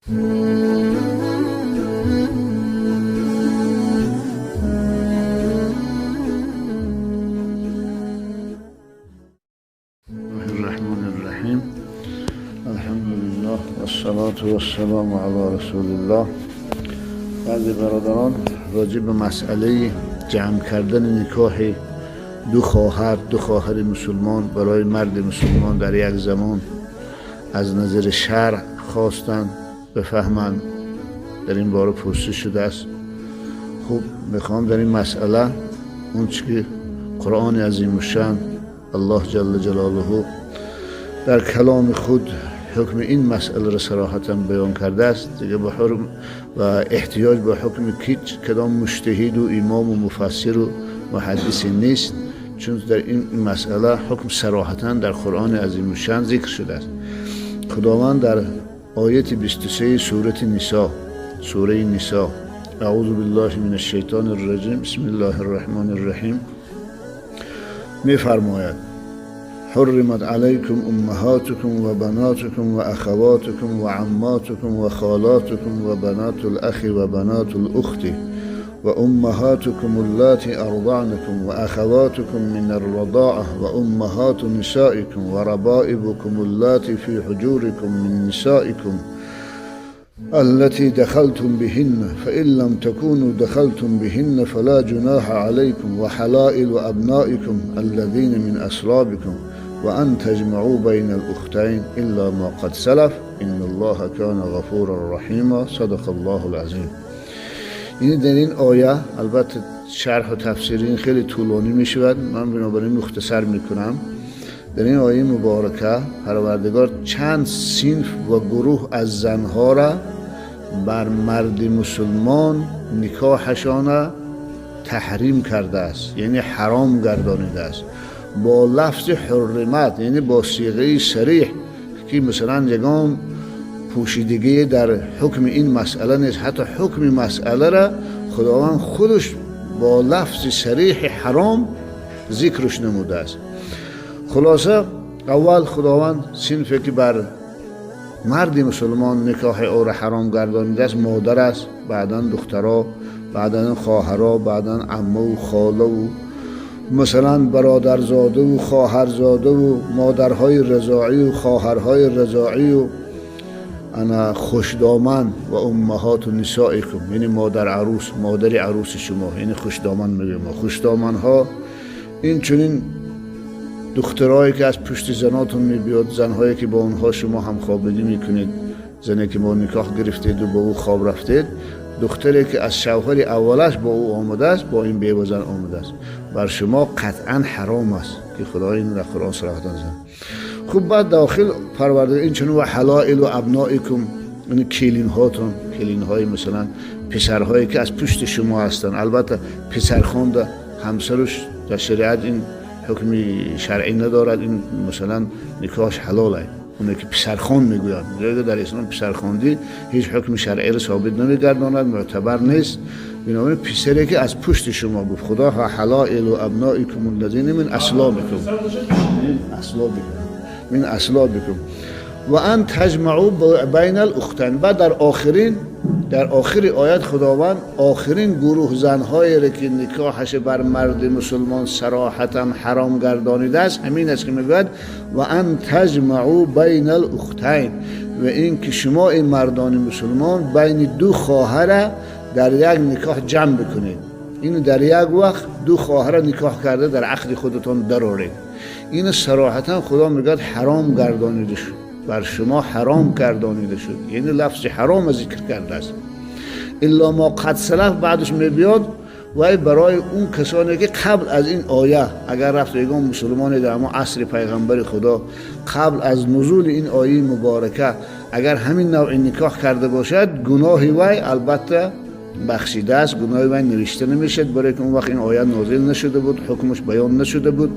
الرحمن الرحیم. الحمدلله و الصلاة و السلام علی رسول الله. بعضی برادران راجع به مسئله جمع کردن نکاح دو خواهر مسلمان برای مرد مسلمان در یک زمان از نظر شرع خواستند بفهمند. در این باره پرسش شده است. خب میخوام در این مسئله اون چی که قرآن عظیم الشان الله جل جلاله در کلام خود حکم این مسئله را صراحتا بیان کرده است، دیگه به حرم و احتیاج به حکم کدام مجتهد و امام و مفسر و محدث نیست، چون در این مسئله حکم صراحتا در قرآن عظیم الشان ذکر شده است. خداوند در آیت 23 سوره نساء اعوذ بالله من الشیطان الرجیم بسم الله الرحمن الرحیم می‌فرماید: حرمت علیکم امهاتکم و بناتکم و اخواتکم و عماتکم و خالاتکم و بنات الاخ و بنات الاخت و امهاتکم اللاتی ارضعنکم و اخواتکم من الرضاعه و امهات نسائکم و ربائبکم اللاتی فی حجورکم من نسائکم التي دخلتم بهن فإن لم تكونوا دخلتم بهن فلا جناح عليكم وحلائل أبنائكم الذين من أصلابكم وأن تجمعوا بين الأختين إلا ما قد سلف إن الله كان غفورا رحيما صدق الله العظيم. این در این آیه البته شرح و تفسیر این خیلی طولانی می شود، من بنابراین مختصر می کنم. در این آیه مبارکه پروردگار چند صنف و گروه از زنها را بر مرد مسلمان نکاحشان تحریم کرده است، یعنی حرام گردانیده است با لفظ حرمت، یعنی با صیغه صریح که مثلا یگام پوشیدگی در حکم این مسئله نیست، حتی حکم مسئله را خداوند خودش با لفظ صریح حرام ذکرش نموده است. خلاصه اول خداوند صنفی که بر مرد مسلمان نکاح او را حرام گردانیده است مادر است، بعدا دخترها، بعدا خواهرها، بعدا عمه و خاله و مثلا برادرزاده و خواهرزاده و مادرهای رضاعی و خواهرهای رضاعی و انا خوشدامن و امهات و نسائکم، یعنی مادر عروس شما، یعنی خوشدامن میگیم ما. خوشدامن ها این چنین دخترهایی که از پشت زناتون میبیاد، زنهایی که با اونها شما همخوابگی میکنید، زنی که با نکاح گرفتید و با او خواب رفتید، دختری که از شوهر اولش با او آمده است، با این بیوه زن آمده است، بر شما قطعا حرام است که خدای این در قرآن صراحتا زن. خب بعد داخل پروردگار این چنین و حلائل و ابنائکم، یعنی کلین های مثلا پسرهایی که از پشت شما هستن. البته پسرخوانده همسرش در شریعت این حکم شرعی ندارد، این مثلا نکاحش حلاله، اونه که پسرخوان میگویند. در اسلام پسرخواندی هیچ حکم شرعی را ثابت نمیگرداند، معتبر نیست. بنابراین پسری که از پشت شما گفت خدا حلائل و ابنائکم الذین من اصلابکم و ان تجمعوا بین الاختین. بعد در آخر آیت خداوند آخرین گروه زنهایی را که نکاحش بر مرد مسلمان صراحتا حرام گردانیده است همین است که میگوید و ان تجمعوا بین الاختین، و این که شما این مردان مسلمان بین دو خواهر در یک نکاح جمع بکنید. این در یک وقت دو خواهر نکاح کرده در عقد خودتان درآورید. این صراحتا خدا میگوید حرام گردانیده شد، بر شما حرام گردانیده شد، یعنی لفظ حرام ذکر کرده است. الا ما قد سلف بعدش میبیاد و برای اون کسانی که قبل از این آیه اگر رفتگان مسلمان در ما عصر پیغمبر خدا قبل از نزول این آیه مبارکه اگر همین نوع نکاح کرده باشد، گناه وی البته بخشیده است، گناه وی نوشته نمیشد، برای که اون وقت این آیه نازل نشده بود، حکمش بیان نشده بود.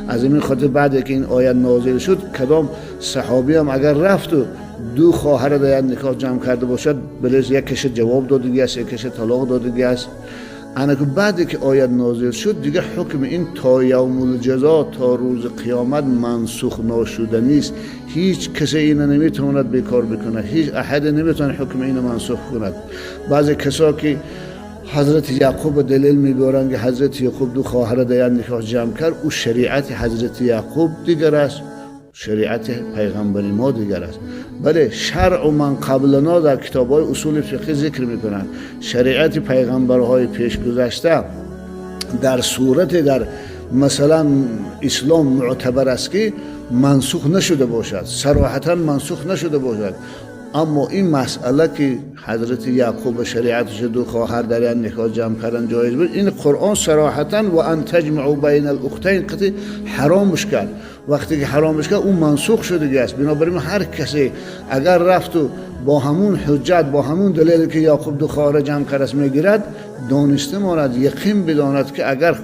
از این خاطر بعد که این آیه نازل شد کدام صحابی هم اگر رفت و دو خواهر در نکاح جمع کرده باشد، بلکه یک کش جواب دادگی است، یک کش طلاق دادگی است. انا که بعدی که آیت نازل شد دیگه حکم این تا یوم الجزا، تا روز قیامت منسوخ ناشده نیست. هیچ کسی اینو نمیتواند بیکار بکنه، هیچ احد نمیتونه حکم اینو منسوخ کند. بعضی کسا که حضرت یعقوب دلیل میبرند که حضرت یعقوب دو خواهر دیگر نکاح جمع کرد، او شریعت حضرت یعقوب دیگر است، شریعت پیغمبری ما دیگر است. بله شرع من قبلنا در کتاب‌های اصول فقهی ذکر میکنند شریعت پیغمبرهای پیش گذشته در صورت در مثلا اسلام معتبر است که منسوخ نشده باشد، صراحتا منسوخ نشده باشد. اما این مسئله که حضرت یعقوب شریعتش دو خواهر در نکاح جمع کردن جایز بود، این قرآن صراحتا و ان تجمعوا بین الاختین قطعی حرامش کرد. وقتی که حرامش کرد اون منسوخ شده است. بنابراین هر کسی اگر رفت و با همون حجت با همون دلیلی که یعقوب دو خواهر جمع کرد میگیرد، دانسته ماند یقین بداند که اگر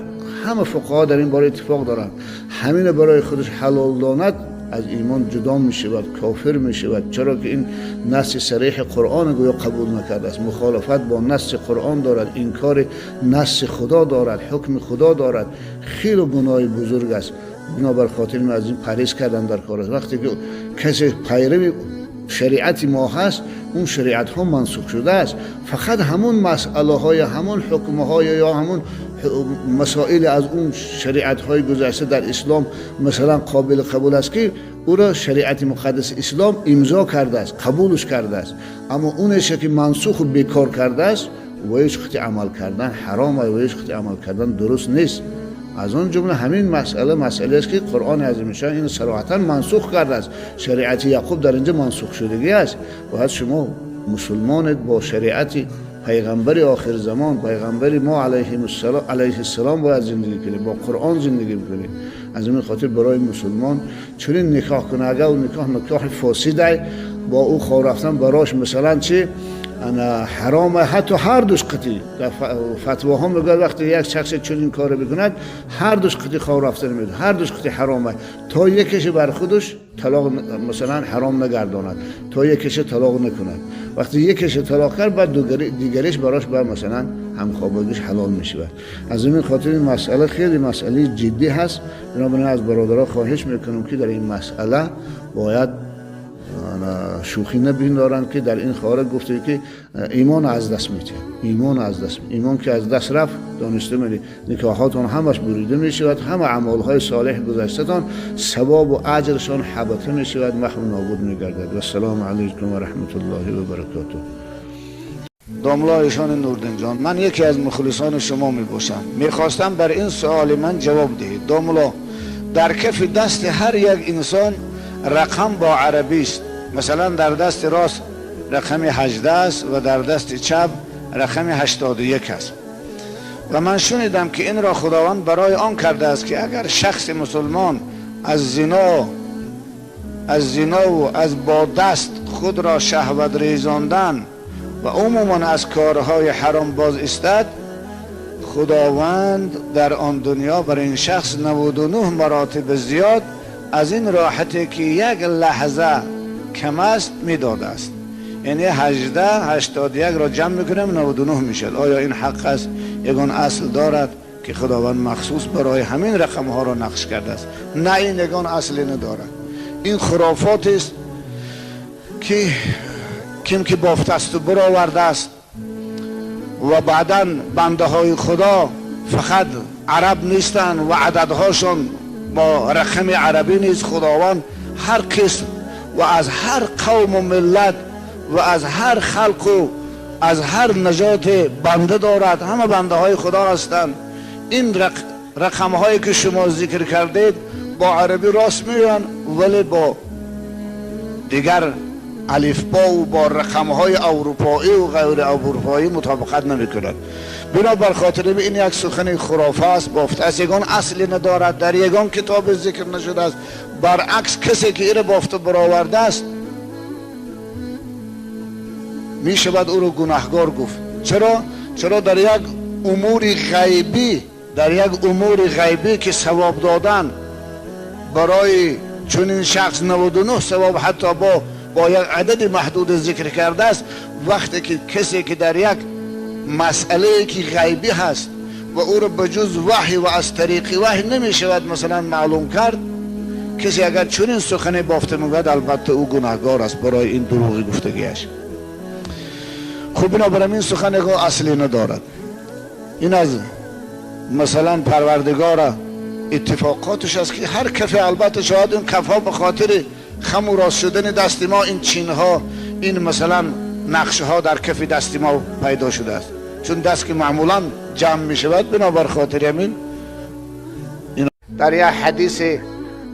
همه فقها در این باره اتفاق دارند همین برای خودش حلال داند، از ایمان جدا می شود، کافر می شود. چرا که این نص صریح قرآن گویا قبول نکرده است، مخالفت با نص قرآن دارد، انکار نص خدا دارد، حکم خدا دارد، خیلی گناه بزرگ است. بنابر خاطر می از این پرهیز کردن در کار است. وقتی که کسی پیرو شریعت ما هست، اون شریعت ها منسوخ شده است، فقط همون مسئله های همون حکم های یا همون مسائل از اون شریعت های گذشته در اسلام مثلا قابل قبول است که او را شریعت مقدس اسلام امضا کرده است، قبولش کرده است. اما اونش که منسوخ و بیکار کرده است و هیچ خطی عمل کردن حرامه و هیچ خطی عمل کردن درست نیست. از اون جمله همین مسئله است که قرآن عظیم‌شان این صراحتا منسوخ کرده است. شریعت یعقوب در اینجا منسوخ شدگی است. باید شما مسلمانت با شریعت پیغمبر آخر زمان، پیغمبر ما علیه السلام باید زندگی کنید، با قرآن زندگی کنید. از این خاطر برای مسلمان چنین نکاح کنه، اگر اون نکاح فاسده با او خواه رفتن براش مثلا چی انا حرامه، حتی هر دوش قطعی در فتواها میگه وقتی یک شخص چنین کار بکند هر دوش قطعی خواه رفتن میده، هر دوش قطعی حرامه، تا یکیش بر خودش طلاق مثلا حرام نگرداند، تا یکیش طلاق نکند. وقتی یکیش طلاق کرد بعد دیگریش براش بر مثلا همخوابگیش حلال میشه. از این خاطر این مسئله خیلی مسئله جدی هست. بنابراین از برادرها خواهش میکنم که در این مسئله باید شوخی نبینارن که در این خارج گفته که ایمان از دست میده، ایمان که از دست رفت دانسته میدی نکاحاتون همش بریده میشود، همه اعمالهای صالح گذشتهتان ثواب و اجرشان حبطه میشود، محو نابود میگردد. و السلام علیکم و رحمت الله و برکاته. داملا ایشان نوردین جان، من یکی از مخلصان شما میباشم. میخواستم بر این سوال من جواب دهید. داملا در کف دست هر یک انسان رقم با عربی است. مثلا در دست راست رقم 18 است و در دست چپ رقم 81 است. و من شنیدم که این را خداوند برای آن کرده است که اگر شخص مسلمان از زنا و از با دست خود را شهوت ریزاندن و عموما از کارهای حرام باز استد، خداوند در آن دنیا بر این شخص 99 مراتب زیاد از این راحتی که یک لحظه کم است میداده است. یعنی 81 را جمع میکنم 99 میشد. آیا این حق است؟ یگان اصل دارد که خداوند مخصوص برای همین رقم ها را نقش کرده است؟ نه، این یگان اصلی ندارد. این خرافات است که کم که بافته است و برآورده است و بعدا بنده های خدا فقط عرب نیستند و عددهاشون با رقم عربی نیست. خداوند هر قسم و از هر قوم و ملت و از هر خلق و از هر نژاد بنده دارد. همه بنده های خدا هستند. این رقم هایی که شما ذکر کردید با عربی راست میگن، ولی با دیگر الفبا و با رقم های اروپایی و غیر اروپایی مطابقت نمی کند. بنابر خاطر این یک سخن خرافه است، بافته است، یگان اصلی ندارد، در یگان کتاب ذکر نشده است. برعکس کسی که این بافته برآورده است می شود او را گناهگار گفت. چرا در یک امور غیبی که ثواب دادن برای چنین شخص 99 ثواب حتی با یک عدد محدود ذکر کرده است. وقتی که کسی که در یک مسئله که غیبی هست و او را بجز وحی و از طریق وحی نمی شود مثلا معلوم کرد، کسی اگر چنین سخنی بافته میگوید البته او گناهگار است برای این دروغی گفتگیش. خب بنابراین این سخن اصلی ندارد. این از مثلا پروردگار اتفاقاتش است که هر کفی البته شاید این کفها به خاطر خم و راست شدن دست ما این چینها این مثلا نقشه ها در کف دست ما پیدا شده است، چون دست که معمولا جمع می شود بنابر خاطر همین. در یک حدیث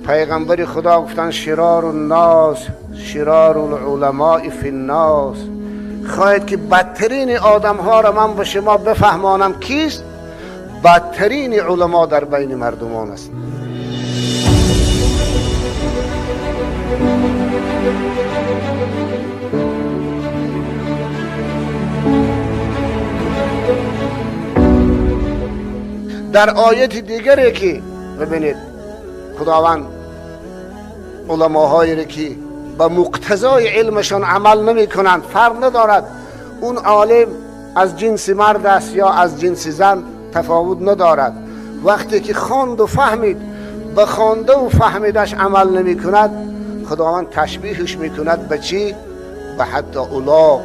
پیغمبر خدا گفتن شرار الناس شرار العلماء فی الناس، خواهید که بدترین آدم ها را من به شما بفهمانم کیست؟ بدترین علما در بین مردمان است. در آیت دیگری که ببینید خداوند علماهایی که به مقتضای علمشان عمل نمی کنند، فرق ندارد اون عالم از جنس مرد است یا از جنس زن، تفاوت ندارد. وقتی که خواند و فهمید به خوانده و فهمیدش عمل نمی کند، خداوند تشبیهش می کند به چی؟ به حتی اولا.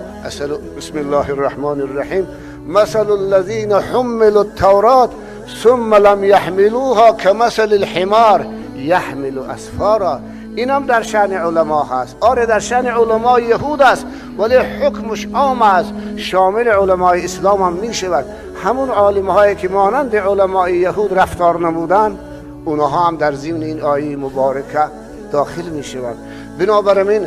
بسم الله الرحمن الرحیم مثل الذین حملوا التوراة ثم لم يحملوها كمثل الحمار يحمل اسفارا. این هم در شأن علما هست. آره در شأن علما یهود است، ولی حکمش عام است، شامل علمای اسلام هم می شود. همون عالم هایی که مانند علمای یهود رفتار نمودن، اونها هم در ضمن این آیه مبارکه داخل می شود. بنابراین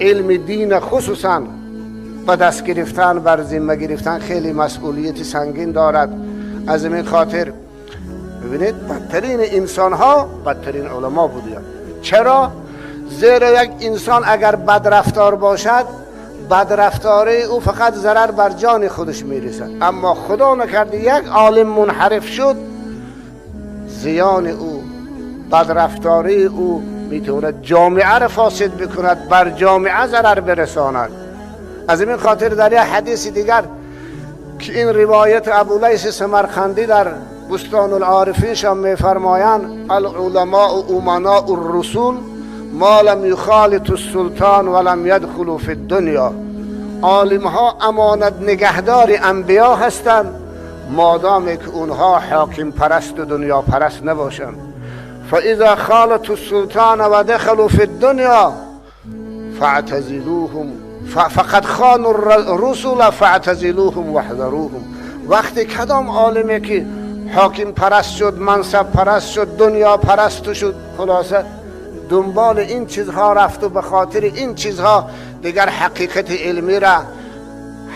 علم دین خصوصا به دست گرفتن بر ذمه گرفتن خیلی مسئولیت سنگین دارد. از این خاطر ببینید بدترین انسان ها بدترین علما بودند. چرا؟ زیرا یک انسان اگر بدرفتار باشد، بدرفتاری او فقط ضرر بر جان خودش میرسد، اما خدا نکرده یک عالم منحرف شد، زیان او بدرفتاری او میتواند جامعه را فاسد بکند، بر جامعه ضرر برساند. از این خاطر در یک حدیث دیگر که این روایت ابولیث سمرقندی در بستان العارفین شان میفرمایند العلماء امناء الرسول ما لم یخالط السلطان ولم یدخلوا فی الدنیا. عالم ها امانت نگهدار انبیا هستند مادام که اونها حاکم پرست و دنیا پرست نباشند. فاذا خالط السلطان و دخلوا فی الدنیا فاعتزلوهم فقد خانوا الرسل فاعتزلوهم واحذروهم. وقتی کدام عالمی که حاکم پرست شد، منصب پرست شد، دنیا پرست شد، خلاصه دنبال این چیزها رفت و به خاطر این چیزها دیگر حقیقت علمی را،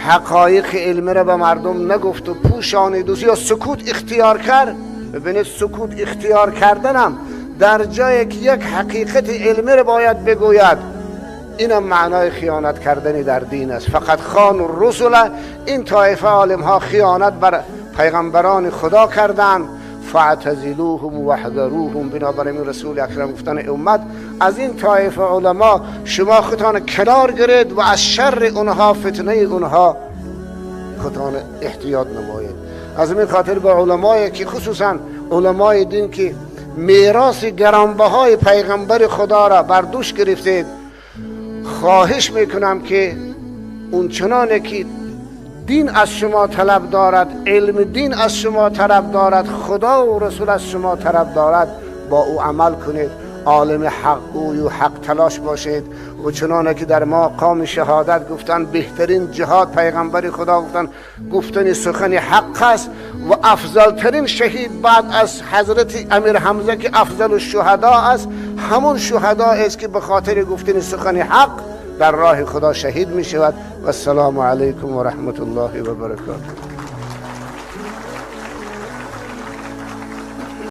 حقایق علمی را به مردم نگفت و پوشانید یا سکوت اختیار کرد. ببینید سکوت اختیار کردنم در جایی که یک حقیقت علمی را باید بگوید، اینم معنای خیانت کردنی در دین است. فقط خان الرسل، این طایفه عالم ها خیانت بر پیغمبران خدا کردند. فاعتزلوهم واحذروهم. بنابراین رسول اکرم گفتن امت از این طایفه علما شما خودتان کنار گیرید و از شر اونها، فتنه اونها خودتان احتیاط نمایید. از این خاطر به علمایی که خصوصا علمای دین که میراث گرانبهای پیغمبر خدا را بر دوش گرفتید، خواهش میکنم که اون چنانه که دین از شما طلب دارد، علم دین از شما طلب دارد، خدا و رسول از شما طلب دارد، با او عمل کنید، عالم حق گوی و حق تلاش باشید. و چنانه که در مقام شهادت گفتن بهترین جهاد پیغمبر خدا گفتن سخن حق است و افضل ترین شهید بعد از حضرت امیر حمزه که افضل الشهدا است، همون شهدا است که به خاطر گفتن سخن حق در راه خدا شهید می شود. و السلام علیکم و رحمت الله و برکاته.